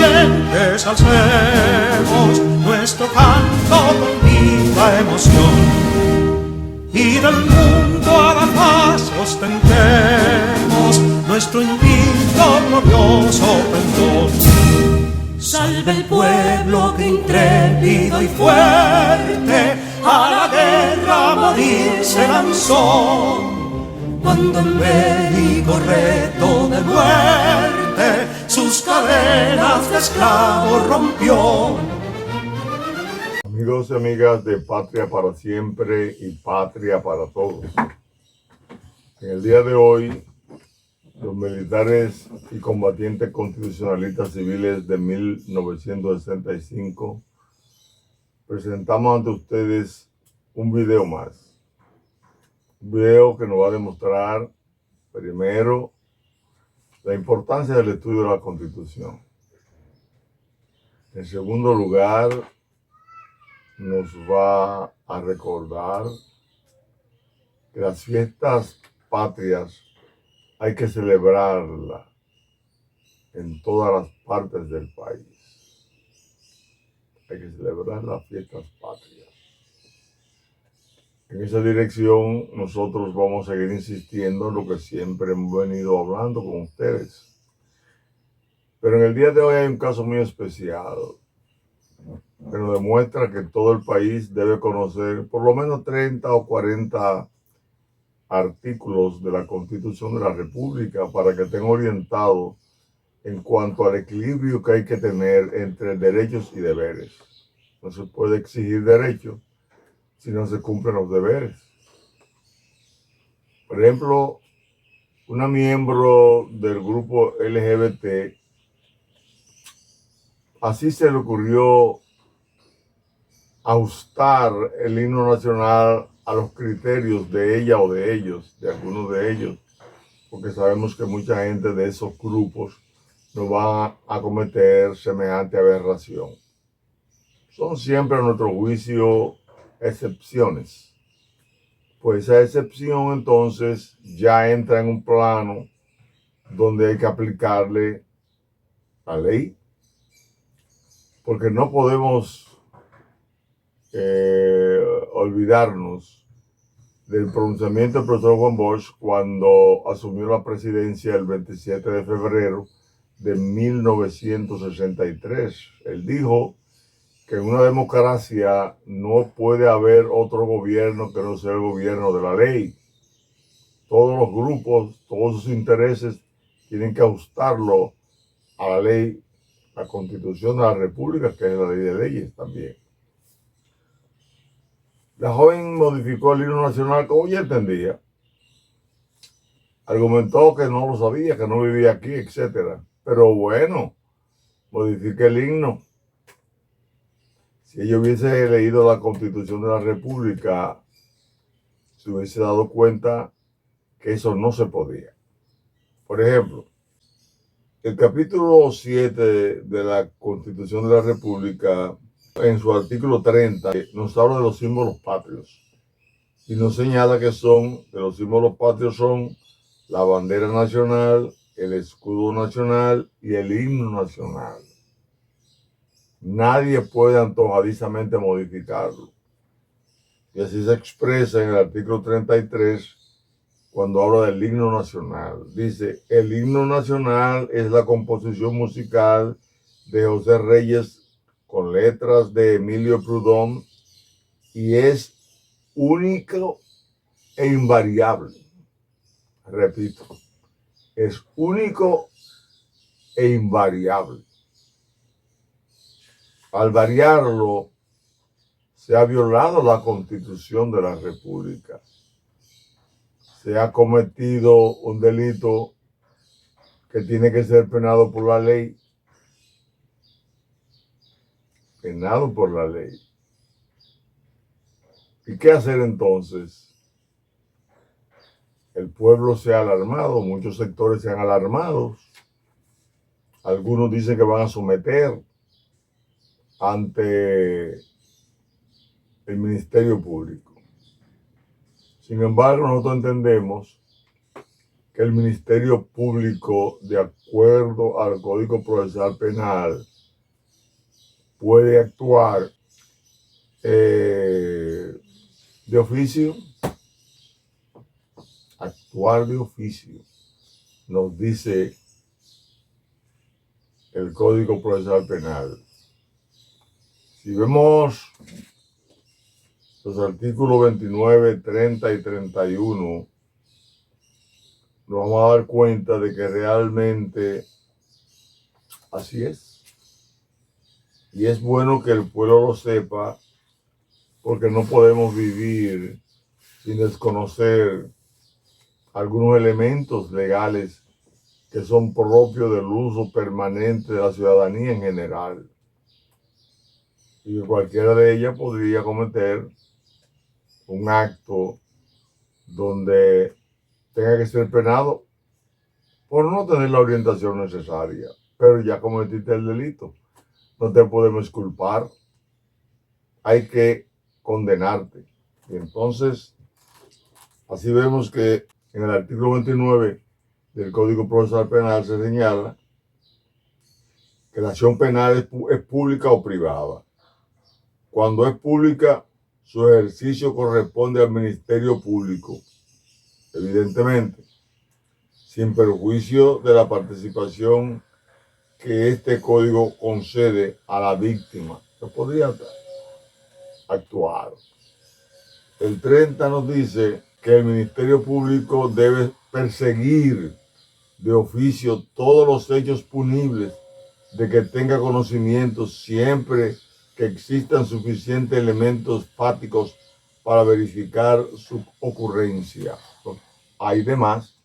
valientes alcemos nuestro canto con viva emoción, y del mundo a la paz ostentemos nuestro invicto glorioso pendón. Salve el pueblo que intrépido y fuerte a la guerra a morir se lanzó, cuando en bélico reto de muerte sus cadenas de esclavos rompió. Amigos y amigas de Patria para Siempre y Patria para Todos. En el día de hoy, los militares y combatientes constitucionalistas civiles de 1965 presentamos ante ustedes un video más. Un video que nos va a demostrar, primero, la importancia del estudio de la Constitución. En segundo lugar, nos va a recordar que las fiestas patrias hay que celebrarlas en todas las partes del país. Hay que celebrar las fiestas patrias. En esa dirección nosotros vamos a seguir insistiendo en lo que siempre hemos venido hablando con ustedes. Pero en el día de hoy hay un caso muy especial que nos demuestra que todo el país debe conocer por lo menos 30 o 40 artículos de la Constitución de la República para que estén orientados en cuanto al equilibrio que hay que tener entre derechos y deberes. No se puede exigir derechos si no se cumplen los deberes. Por ejemplo, una miembro del grupo LGBT, así se le ocurrió ajustar el himno nacional a los criterios de ella o de ellos, de algunos de ellos, porque sabemos que mucha gente de esos grupos no va a cometer semejante aberración. Son siempre, a nuestro juicio, excepciones. Pues esa excepción entonces ya entra en un plano donde hay que aplicarle la ley, porque no podemos olvidarnos del pronunciamiento del profesor Juan Bosch cuando asumió la presidencia el 27 de febrero de 1963. Él dijo que en una democracia no puede haber otro gobierno que no sea el gobierno de la ley. Todos los grupos, todos sus intereses tienen que ajustarlo a la ley, la Constitución de la República, que es la ley de leyes también. La joven modificó el himno nacional como ella entendía. Argumentó que no lo sabía, que no vivía aquí, etc. Pero bueno, modifique el himno. Si ella hubiese leído la Constitución de la República, se hubiese dado cuenta que eso no se podía. Por ejemplo, el capítulo 7 de la Constitución de la República, en su artículo 30, nos habla de los símbolos patrios y nos señala que los símbolos patrios son la bandera nacional, el escudo nacional y el himno nacional. Nadie puede antojadizamente modificarlo. Y así se expresa en el artículo 33 cuando habla del himno nacional. Dice, el himno nacional es la composición musical de José Reyes con letras de Emilio Proudhon y es único e invariable. Repito, es único e invariable. Al variarlo, se ha violado la Constitución de la República. Se ha cometido un delito que tiene que ser penado por la ley. Penado por la ley. ¿Y qué hacer entonces? El pueblo se ha alarmado, muchos sectores se han alarmado. Algunos dicen que van a someter ante el Ministerio Público. Sin embargo, nosotros entendemos que el Ministerio Público, de acuerdo al Código Procesal Penal, puede actuar de oficio. Actuar de oficio, nos dice el Código Procesal Penal. Si vemos los artículos 29, 30 y 31, nos vamos a dar cuenta de que realmente así es. Y es bueno que el pueblo lo sepa, porque no podemos vivir sin desconocer algunos elementos legales que son propios del uso permanente de la ciudadanía en general. Y que cualquiera de ellas podría cometer un acto donde tenga que ser penado por no tener la orientación necesaria. Pero ya cometiste el delito, no te podemos culpar, hay que condenarte. Y entonces, así vemos que en el artículo 29 del Código Procesal Penal se señala que la acción penal es pública o privada. Cuando es pública, su ejercicio corresponde al Ministerio Público, evidentemente, sin perjuicio de la participación que este código concede a la víctima, que podría actuar. El 30 nos dice que el Ministerio Público debe perseguir de oficio todos los hechos punibles de que tenga conocimiento, siempre que existan suficientes elementos fácticos para verificar su ocurrencia. Hay demás,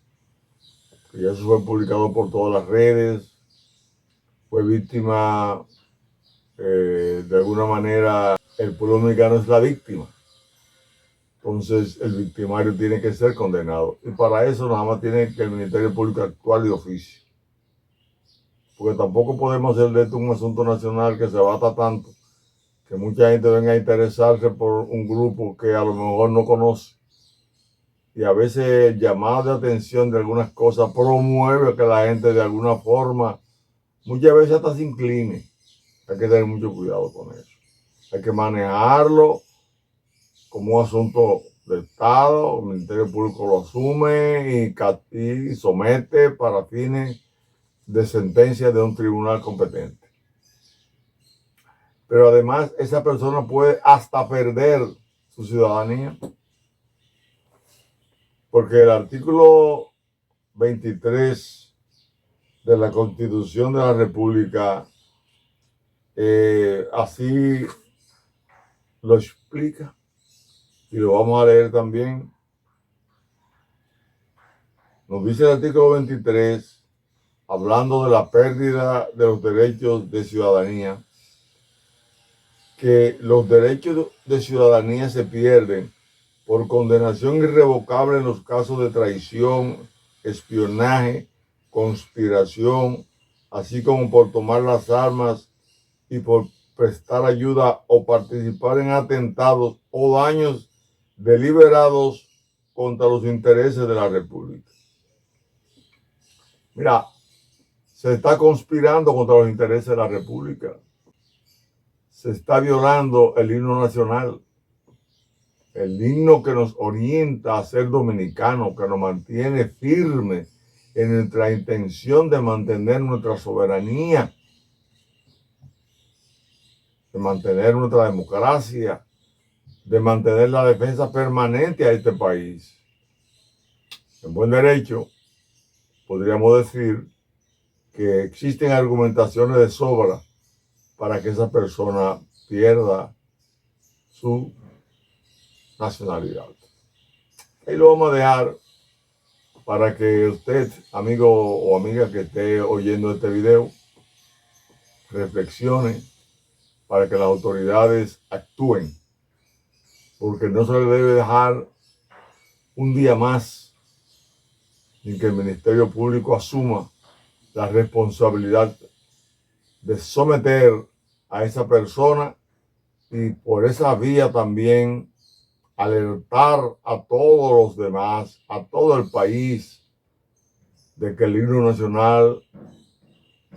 que ya eso fue publicado por todas las redes, fue víctima, de alguna manera, el pueblo dominicano es la víctima. Entonces el victimario tiene que ser condenado. Y para eso nada más tiene que el Ministerio Público actuar de oficio. Porque tampoco podemos hacer de esto un asunto nacional que se bata tanto, que mucha gente venga a interesarse por un grupo que a lo mejor no conoce. Y a veces el llamado de atención de algunas cosas promueve que la gente de alguna forma, muchas veces hasta se incline. Hay que tener mucho cuidado con eso. Hay que manejarlo como un asunto del Estado, el Ministerio Público lo asume y somete para fines de sentencia de un tribunal competente. Pero además esa persona puede hasta perder su ciudadanía, porque el artículo 23 de la Constitución de la República así lo explica. Y lo vamos a leer también. Nos dice el artículo 23, hablando de la pérdida de los derechos de ciudadanía, que los derechos de ciudadanía se pierden por condenación irrevocable en los casos de traición, espionaje, conspiración, así como por tomar las armas y por prestar ayuda o participar en atentados o daños deliberados contra los intereses de la República. Mira, se está conspirando contra los intereses de la República. Se está violando el himno nacional, el himno que nos orienta a ser dominicanos, que nos mantiene firmes en nuestra intención de mantener nuestra soberanía, de mantener nuestra democracia, de mantener la defensa permanente a este país. En buen derecho, podríamos decir que existen argumentaciones de sobra para que esa persona pierda su nacionalidad. Ahí lo vamos a dejar para que usted, amigo o amiga que esté oyendo este video, reflexione para que las autoridades actúen, porque no se le debe dejar un día más sin que el Ministerio Público asuma la responsabilidad de someter a esa persona y por esa vía también alertar a todos los demás, a todo el país, de que el himno nacional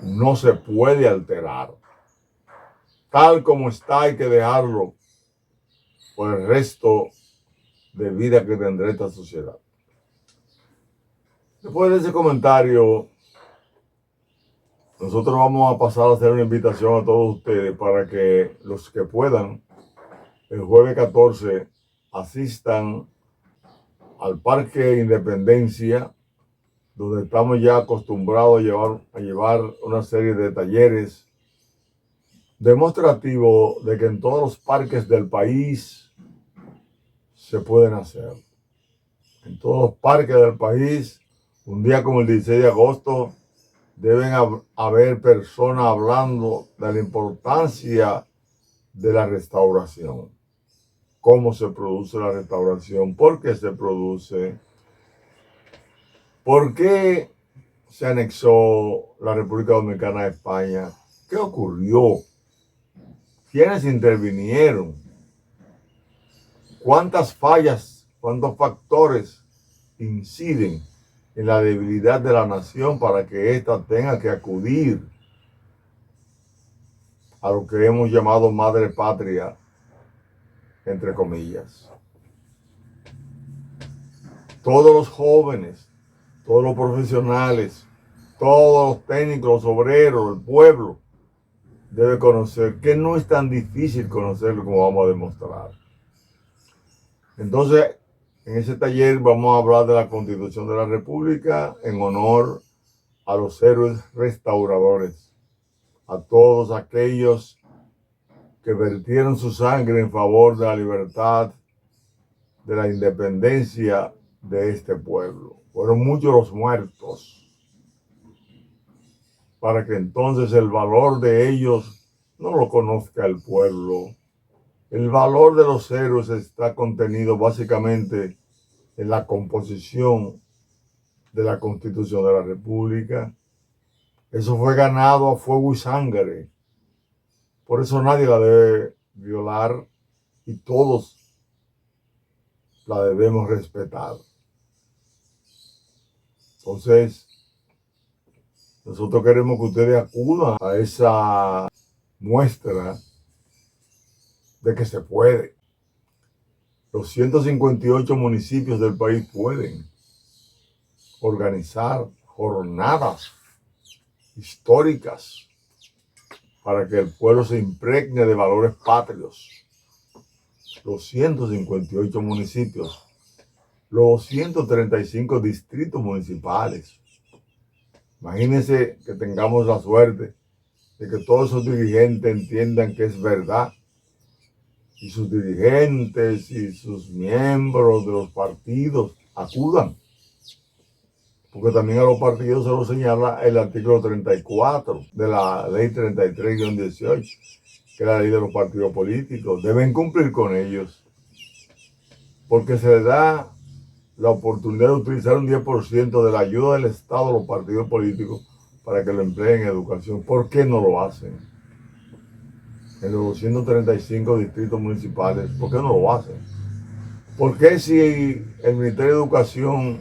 no se puede alterar, tal como está hay que dejarlo por el resto de vida que tendrá esta sociedad. Después de ese comentario, nosotros vamos a pasar a hacer una invitación a todos ustedes para que los que puedan, el jueves 14, asistan al Parque Independencia, donde estamos ya acostumbrados a llevar una serie de talleres demostrativos de que en todos los parques del país se pueden hacer. En todos los parques del país, un día como el 16 de agosto, deben haber personas hablando de la importancia de la restauración. Cómo se produce la restauración, por qué se produce, por qué se anexó la República Dominicana a España, qué ocurrió, quiénes intervinieron, cuántas fallas, cuántos factores inciden en la debilidad de la nación para que ésta tenga que acudir a lo que hemos llamado madre patria, entre comillas. Todos los jóvenes, todos los profesionales, todos los técnicos, los obreros, el pueblo, debe conocer que no es tan difícil conocerlo como vamos a demostrar. Entonces, en ese taller vamos a hablar de la Constitución de la República en honor a los héroes restauradores, a todos aquellos que vertieron su sangre en favor de la libertad, de la independencia de este pueblo. Fueron muchos los muertos, para que entonces el valor de ellos no lo conozca el pueblo. El valor de los héroes está contenido básicamente en la composición de la Constitución de la República. Eso fue ganado a fuego y sangre. Por eso nadie la debe violar y todos la debemos respetar. Entonces, nosotros queremos que ustedes acudan a esa muestra de que se puede. Los 158 municipios del país pueden organizar jornadas históricas para que el pueblo se impregne de valores patrios. Los 158 municipios, los 135 distritos municipales. Imagínense que tengamos la suerte de que todos esos dirigentes entiendan que es verdad. Y sus dirigentes y sus miembros de los partidos acudan. Porque también a los partidos se lo señala el artículo 34 de la ley 33-18, que es la ley de los partidos políticos. Deben cumplir con ellos. Porque se les da la oportunidad de utilizar un 10% de la ayuda del Estado a los partidos políticos para que lo empleen en educación. ¿Por qué no lo hacen? En los 235 distritos municipales, ¿por qué no lo hacen? ¿Por qué si el Ministerio de Educación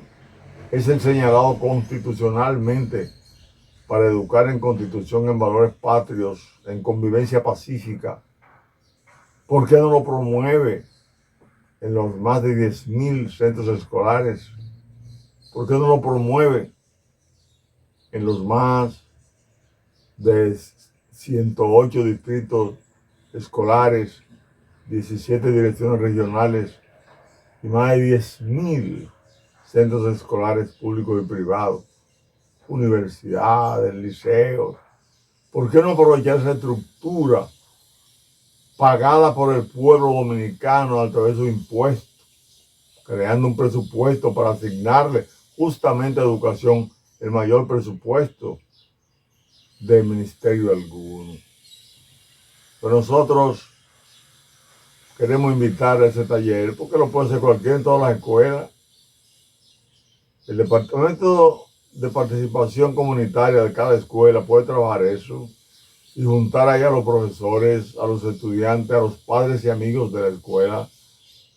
es el señalado constitucionalmente para educar en constitución, en valores patrios, en convivencia pacífica, por qué no lo promueve en los más de 10,000 centros escolares? ¿Por qué no lo promueve en los más de 108 distritos escolares, 17 direcciones regionales y más de 10,000 centros escolares públicos y privados, universidades, liceos? ¿Por qué no aprovechar esa estructura pagada por el pueblo dominicano a través de sus impuestos, creando un presupuesto para asignarle justamente a educación el mayor presupuesto del ministerio alguno? Pero nosotros queremos invitar a ese taller, porque lo puede hacer cualquiera en todas las escuelas. El departamento de participación comunitaria de cada escuela puede trabajar eso y juntar ahí a los profesores, a los estudiantes, a los padres y amigos de la escuela.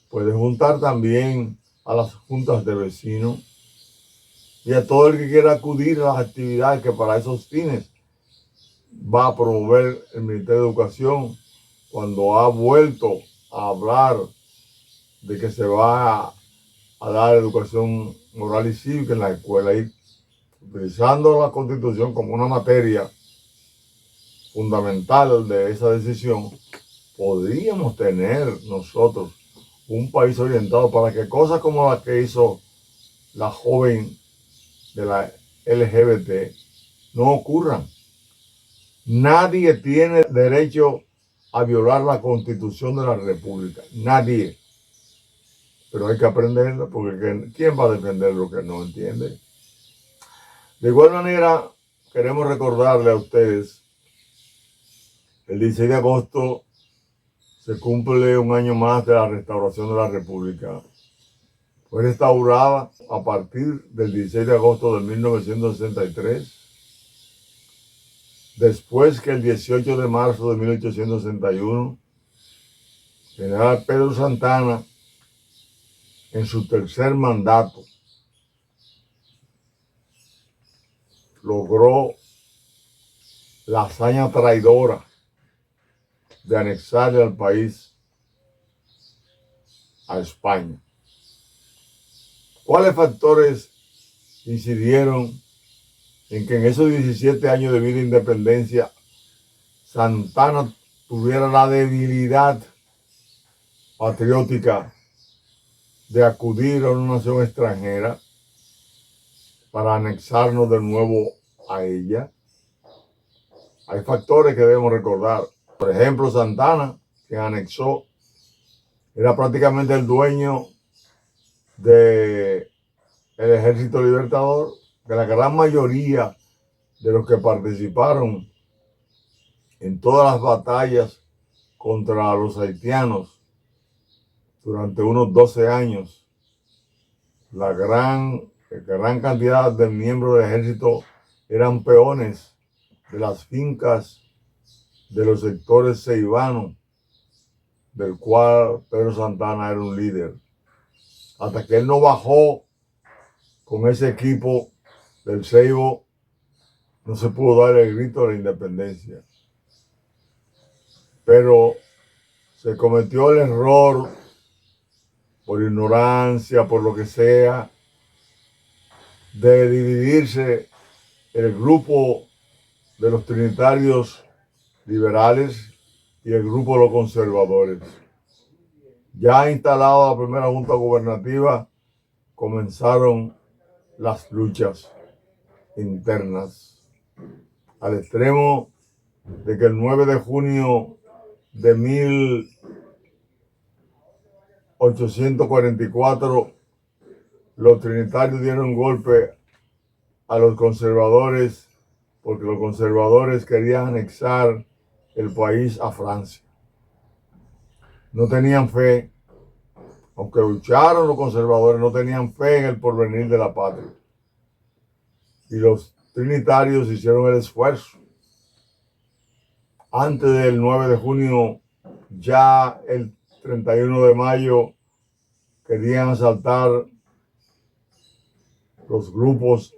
Puede juntar también a las juntas de vecinos y a todo el que quiera acudir a las actividades que para esos fines va a promover el Ministerio de Educación cuando ha vuelto a hablar de que se va a dar educación moral y cívica en la escuela y utilizando la Constitución como una materia fundamental de esa decisión, podríamos tener nosotros un país orientado para que cosas como las que hizo la joven de la LGBT no ocurran. Nadie tiene derecho a violar la Constitución de la República. Nadie. Pero hay que aprenderla porque ¿quién va a defender lo que no entiende? De igual manera, queremos recordarle a ustedes, el 16 de agosto se cumple un año más de la restauración de la República. Fue restaurada a partir del 16 de agosto de 1963, después que el 18 de marzo de 1861, general Pedro Santana, en su tercer mandato, logró la hazaña traidora de anexarle al país a España. ¿Cuáles factores incidieron en que en esos 17 años de vida de independencia Santana tuviera la debilidad patriótica de acudir a una nación extranjera para anexarnos de nuevo a ella? Hay factores que debemos recordar. Por ejemplo, Santana, que anexó, era prácticamente el dueño del Ejército Libertador, de la gran mayoría de los que participaron en todas las batallas contra los haitianos durante unos 12 años. La gran cantidad de miembros del ejército eran peones de las fincas de los sectores ceibanos, del cual Pedro Santana era un líder. Hasta que él no bajó con ese equipo del Ceibo, no se pudo dar el grito de la independencia. Pero se cometió el error, por ignorancia, por lo que sea, de dividirse el grupo de los trinitarios liberales y el grupo de los conservadores. Ya instalada la primera junta gubernativa, comenzaron las luchas internas, al extremo de que el 9 de junio de 1844 los trinitarios dieron un golpe a los conservadores porque los conservadores querían anexar el país a Francia. No tenían fe, aunque lucharon los conservadores, no tenían fe en el porvenir de la patria. Y los trinitarios hicieron el esfuerzo. Antes del 9 de junio, ya el 31 de mayo, querían asaltar los grupos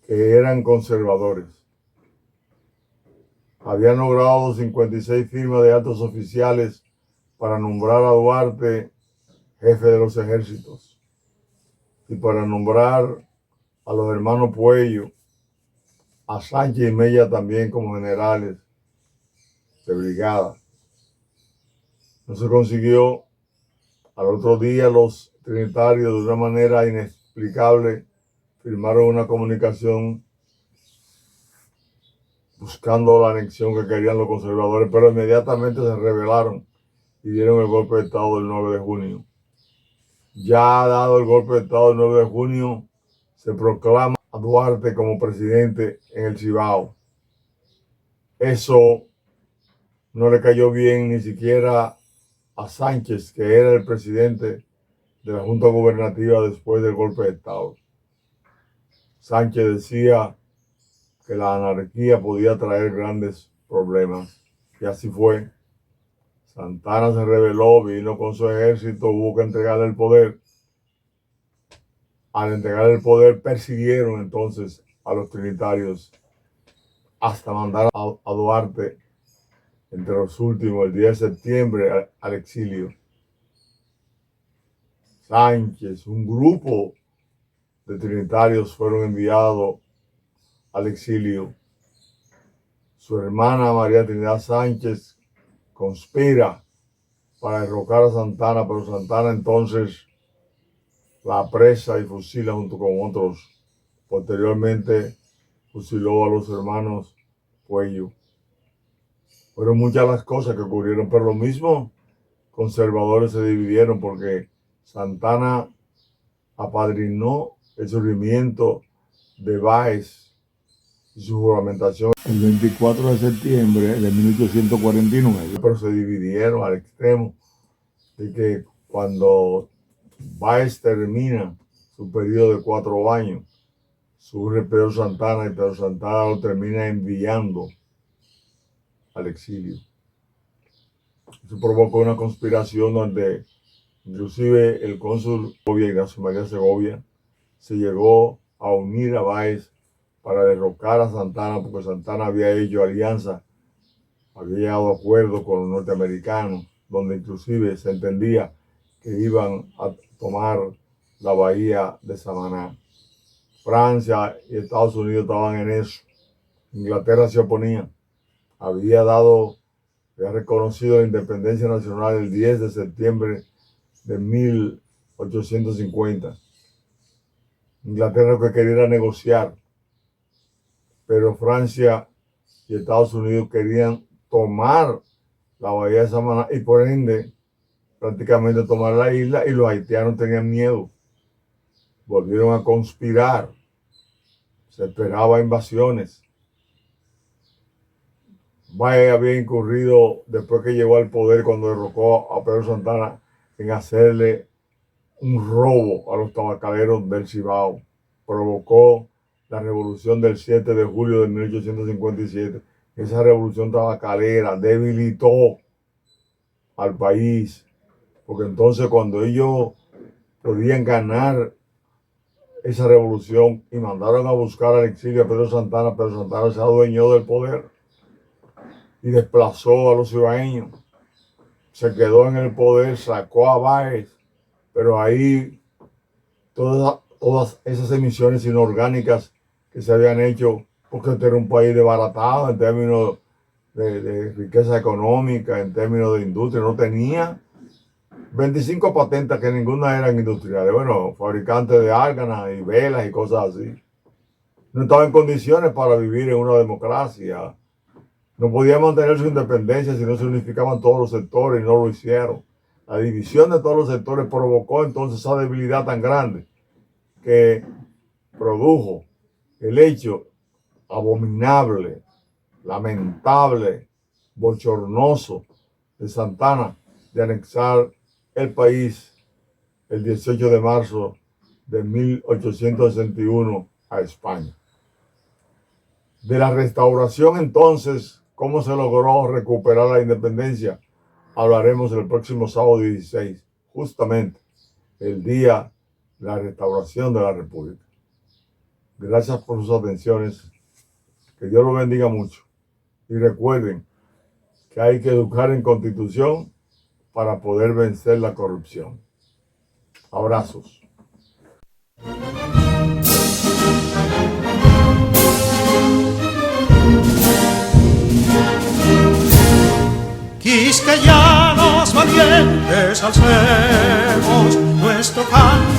que eran conservadores. Habían logrado 56 firmas de altos oficiales para nombrar a Duarte jefe de los ejércitos y para nombrar a los hermanos Puello, a Sánchez y Mella también como generales de brigada. No se consiguió. Al otro día los trinitarios, de una manera inexplicable, firmaron una comunicación buscando la anexión que querían los conservadores, pero inmediatamente se rebelaron y dieron el golpe de Estado del 9 de junio. Ya dado el golpe de Estado del 9 de junio, se proclama a Duarte como presidente en el Cibao. Eso no le cayó bien ni siquiera a Sánchez, que era el presidente de la Junta Gubernativa después del golpe de Estado. Sánchez decía que la anarquía podía traer grandes problemas, y así fue. Santana se rebeló, vino con su ejército, hubo que entregarle el poder. Al entregar el poder, persiguieron entonces a los trinitarios hasta mandar a Duarte entre los últimos, el 10 de septiembre, al exilio. Sánchez, un grupo de trinitarios fueron enviados al exilio. Su hermana María Trinidad Sánchez conspira para derrocar a Santana, pero Santana entonces la apresa y fusila junto con otros. Posteriormente fusiló a los hermanos Puello. Fueron muchas las cosas que ocurrieron, pero lo mismo conservadores se dividieron porque Santana apadrinó el surgimiento de Báez y su juramentación el 24 de septiembre de 1849, pero se dividieron al extremo de que cuando Báez termina su periodo de 4 años, surge Pedro Santana y Pedro Santana lo termina enviando al exilio. Eso provocó una conspiración donde inclusive el cónsul Ignacio María Segovia se llegó a unir a Báez para derrocar a Santana, porque Santana había hecho alianza, había llegado a acuerdo con los norteamericanos, donde inclusive se entendía que iban a tomar la bahía de Samaná. Francia y Estados Unidos estaban en eso. Inglaterra se oponía. Había reconocido la independencia nacional el 10 de septiembre de 1850. Inglaterra lo que quería era negociar, pero Francia y Estados Unidos querían tomar la bahía de Samaná y por ende prácticamente tomar la isla, y los haitianos tenían miedo. Volvieron a conspirar. Se esperaba invasiones. Báez había incurrido, después que llegó al poder, cuando derrocó a Pedro Santana, en hacerle un robo a los tabacaleros del Cibao. Provocó la revolución del 7 de julio de 1857. Esa revolución tabacalera debilitó al país, porque entonces cuando ellos podían ganar esa revolución y mandaron a buscar al exilio a Pedro Santana se adueñó del poder y desplazó a los cibaeños. Se quedó en el poder, sacó a Báez, pero ahí todas esas emisiones inorgánicas que se habían hecho, porque este era un país desbaratado en términos de riqueza económica, en términos de industria, no tenía 25 patentes que ninguna eran industriales, bueno, fabricantes de árganas y velas y cosas así. No estaba en condiciones para vivir en una democracia. No podía mantener su independencia si no se unificaban todos los sectores, y no lo hicieron. La división de todos los sectores provocó entonces esa debilidad tan grande que produjo el hecho abominable, lamentable, bochornoso de Santana de anexar el país el 18 de marzo de 1861 a España. De la restauración entonces, ¿cómo se logró recuperar la independencia? Hablaremos el próximo sábado 16, justamente el día de la restauración de la República. Gracias por sus atenciones. Que Dios los bendiga mucho. Y recuerden que hay que educar en Constitución para poder vencer la corrupción. Abrazos. Quisqueyanos valientes alcemos nuestro canto